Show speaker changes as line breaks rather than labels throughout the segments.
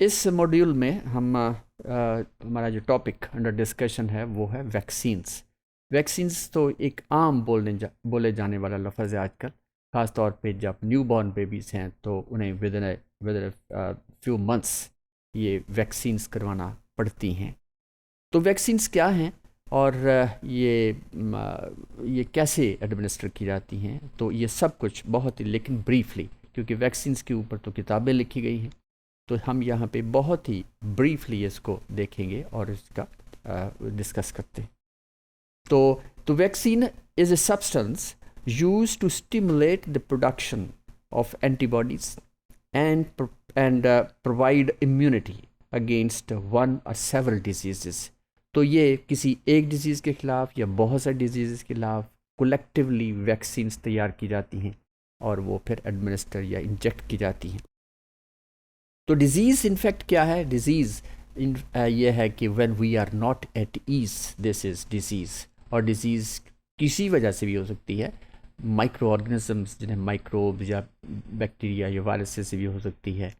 इस मॉड्यूल में हम हमारा जो टॉपिक अंडर डिस्कशन है वो है वैक्सीन्स। वैक्सीन्स तो एक आम बोले जाने वाला लफ्ज़ है आजकल, ख़ास तौर पे जब न्यू बॉर्न बेबीज़ हैं तो उन्हें विद फ्यू मंथ्स ये वैक्सीन्स करवाना पड़ती हैं। तो वैक्सीन्स क्या हैं और ये कैसे एडमिनिस्टर की जाती हैं, तो ये सब कुछ बहुत ही लेकिन ब्रीफली, क्योंकि वैक्सीन्स के ऊपर तो किताबें लिखी गई हैं, तो हम यहाँ पे बहुत ही ब्रीफली इसको देखेंगे और इसका डिस्कस करते हैं। तो vaccine is a substance used to stimulate the production of antibodies and provide immunity against one or several diseases। तो ये किसी एक डिजीज़ के ख़िलाफ़ या बहुत सारे डिजीज़ के ख़िलाफ़ कोलेक्टिवली वैक्सीन्स तैयार की जाती हैं और वो फिर एडमिनिस्टर या इंजेक्ट की जाती हैं। तो डिज़ीज़ इनफेक्ट क्या है? डिज़ीज़ ये है कि when we are not at ease this is disease. और डिज़ीज़ किसी वजह से भी हो सकती है, माइक्रो ऑर्गेनिजम्स जिन्हें माइक्रोब्स या बैक्टीरिया या वायरसेस से भी हो सकती है।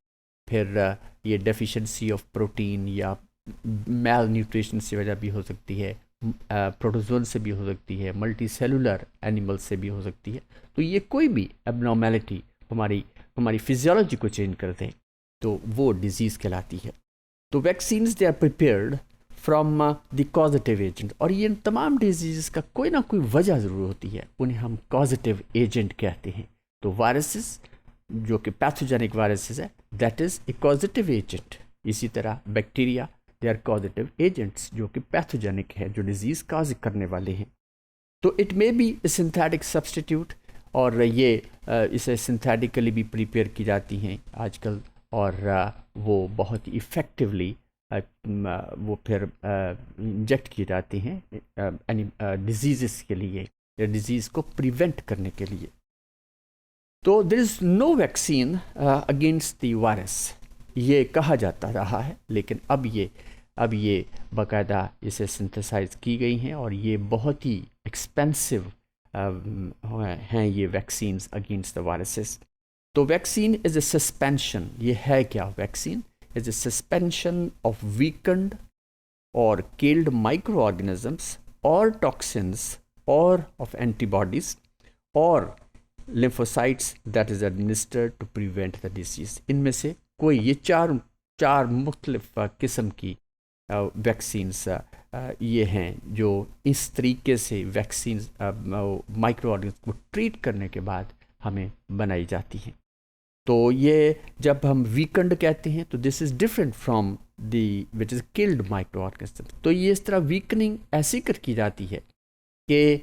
फिर ये डेफिशिएंसी ऑफ प्रोटीन या मेल न्यूट्रिशन की वजह भी हो सकती है, प्रोटोजोन से भी हो सकती है, मल्टी सेलुलर एनिमल से भी हो सकती है। तो ये कोई भी एबनॉर्मेलिटी हमारी फिजियोलॉजी को चेंज कर दे तो वो डिजीज़ कहलाती है। तो vaccines they are prepared from the causative agent, और ये तमाम डिजीज़ का कोई ना कोई वजह ज़रूर होती है, उन्हें हम कॉजेटिव एजेंट कहते हैं। तो वायरसेस जो कि पैथोजेनिक वायरसेस है, that is a causative agent. इसी तरह bacteria they are causative agents जो कि पैथोजेनिक है, जो डिजीज़ काज करने वाले हैं। तो it may be A synthetic substitute, और ये इसे सिंथेटिकली भी प्रिपेयर की जाती हैं आजकल, और वो बहुत इफ़ेक्टिवली वो फिर इंजेक्ट किए जाते हैं डिजीज़ के लिए या डिजीज़ को प्रिवेंट करने के लिए। तो there is no vaccine against the virus, ये कहा जाता रहा है, लेकिन अब ये बाकायदा इसे सिंथेसाइज की गई हैं और ये बहुत ही एक्सपेंसिव हैं ये वैक्सीन्स अगेंस्ट द वायरसेस। तो वैक्सीन इज़ ए सस्पेंशन, ये है क्या? Vaccine is a suspension of weakened और किल्ड माइक्रो ऑर्गेनिजम्स और टॉक्सिन्स और ऑफ एंटीबॉडीज और lymphocytes that is administered to prevent the disease. इनमें से कोई ये चार मुख्तलिफ किस्म की वैक्सीन्स ये हैं जो इस तरीके से वैक्सीन माइक्रो ऑर्गेनिज्म को ट्रीट करने के बाद हमें बनाई जाती हैं। तो ये जब हम वीकेंड कहते हैं तो this is different from the which is killed micro organism. तो ये इस तरह वीकनिंग ऐसी कर की जाती है कि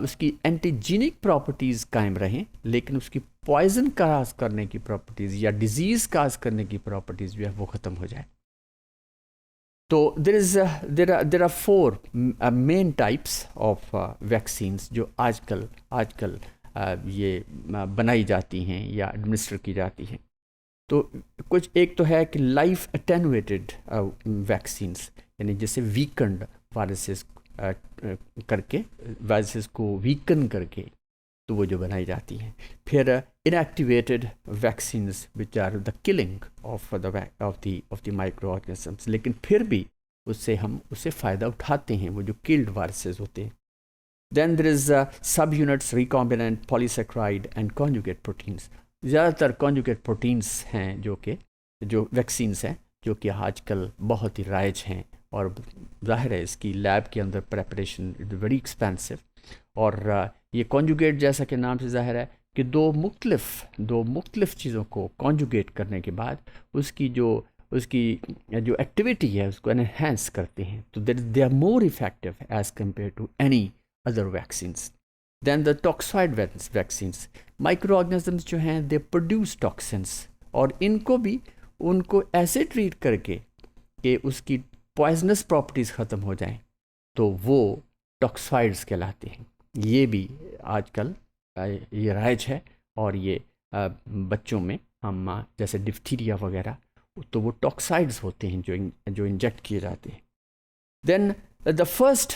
उसकी एंटीजीनिक प्रॉपर्टीज़ कायम रहें, लेकिन उसकी पॉइजन काज करने की प्रॉपर्टीज़ या डिजीज़ काज करने की प्रॉपर्टीज़ जो है वो ख़त्म हो जाए। तो there are four main types of vaccines जो आजकल ये बनाई जाती हैं या एडमिनिस्टर की जाती हैं। तो कुछ एक तो है कि लाइफ अटेनुएटेड वैक्सीन्स, यानी जैसे वीकेंड वायरसेस करके वायरसेस को वीकन करके तो वो जो बनाई जाती हैं। फिर inactivated vaccines which are the killing of the micro organisms, लेकिन फिर भी उससे फ़ायदा उठाते हैं वो जो किल्ड वायरसेस होते हैं। Then there is subunits, recombinant polysaccharide and conjugate proteins। ज़्यादातर conjugate proteins हैं जो वैक्सीन्स हैं जो कि आजकल बहुत ही राइज हैं, और ज़ाहिर है इसकी लैब के अंदर प्रेपरेशन इज़ वेरी एक्सपेंसिव। और ये कॉन्जुगेट जैसा कि नाम से ज़ाहिर है कि दो मुख्तलिफ चीज़ों को कॉन्जुगेट करने के बाद उसकी जो एक्टिविटी है उसको एनहेंस करते हैं। तो they are more effective as compare to any other vaccines। Then the toxoid vaccines, microorganisms जो हैं they produce toxins, और उनको ऐसे ट्रीट करके कि उसकी पॉइजनस प्रॉपर्टीज़ ख़त्म हो जाएं तो वो टॉक्सॉइड्स कहलाते हैं। ये भी आजकल ये राइज है, और ये बच्चों में हम जैसे डिप्थीरिया वगैरह तो वो टॉक्साइड्स होते हैं जो इंजेक्ट किए जाते हैं। Then the first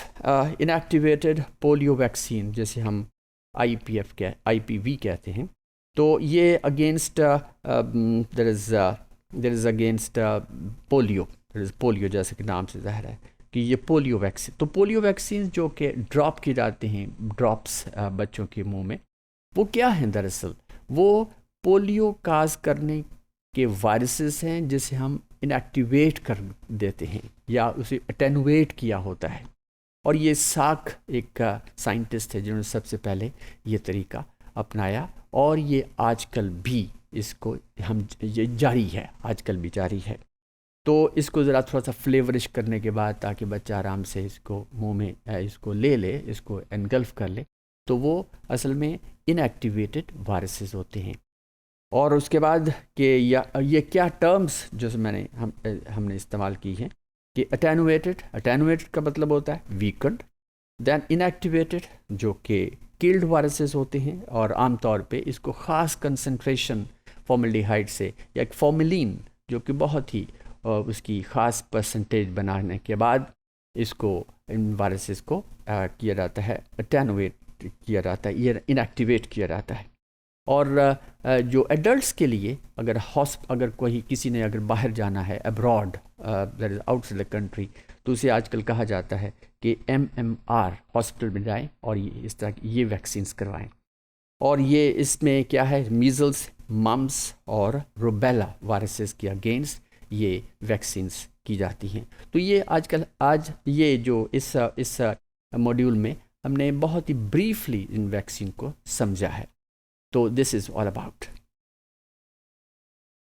inactivated polio vaccine, जैसे हम IPV कहते हैं, तो ये against there is there is against polio, there is polio, जैसे कि नाम से ज़ाहिर है कि ये पोलियो वैक्सीन। तो पोलियो वैक्सीन जो कि ड्रॉप की जाती हैं, ड्रॉप्स बच्चों के मुंह में, वो क्या हैं दरअसल? वो पोलियो काज करने के वायरसेस हैं जिसे हम इनएक्टिवेट कर देते हैं या उसे अटेनुएट किया होता है। और ये साख एक साइंटिस्ट है जिन्होंने सबसे पहले ये तरीका अपनाया, और ये आजकल भी इसको हम ये जारी है, आजकल भी जारी है। तो इसको ज़रा थोड़ा सा फ्लेवरिश करने के बाद, ताकि बच्चा आराम से इसको मुंह में इसको ले ले, इसको एनगल्फ कर ले, तो वो असल में इनएक्टिवेटेड वायरसेस होते हैं। और उसके बाद कि ये क्या टर्म्स जो हमने इस्तेमाल की हैं कि अटेनुएटेड का मतलब होता है वीकंड, दैन इनएक्टिवेटेड जो कि किल्ड वायरसेस होते हैं, और आमतौर पे इसको ख़ास कंसंट्रेशन फॉर्मल्डिहाइड से या एक फॉर्मेलिन जो कि बहुत ही उसकी ख़ास परसेंटेज बनाने के बाद इसको इन वायरसेस को किया जाता है, अटेनुएट किया जाता है, ये इनएक्टिवेट किया जाता है। और जो एडल्ट्स के लिए अगर किसी ने अगर बाहर जाना है abroad, that is outside the country, तो उसे आजकल कहा जाता है कि MMR हॉस्पिटल में जाएं और इस तरह ये वैक्सीन्स करवाएं। और ये इसमें क्या है, मीज़ल्स, मम्स और रूबेला वायरसेस के अगेंस्ट ये वैक्सीन्स की जाती हैं। तो ये आज ये जो इस मॉड्यूल में हमने बहुत ही ब्रीफली इन वैक्सीन को समझा है। तो दिस इज़ ऑल अबाउट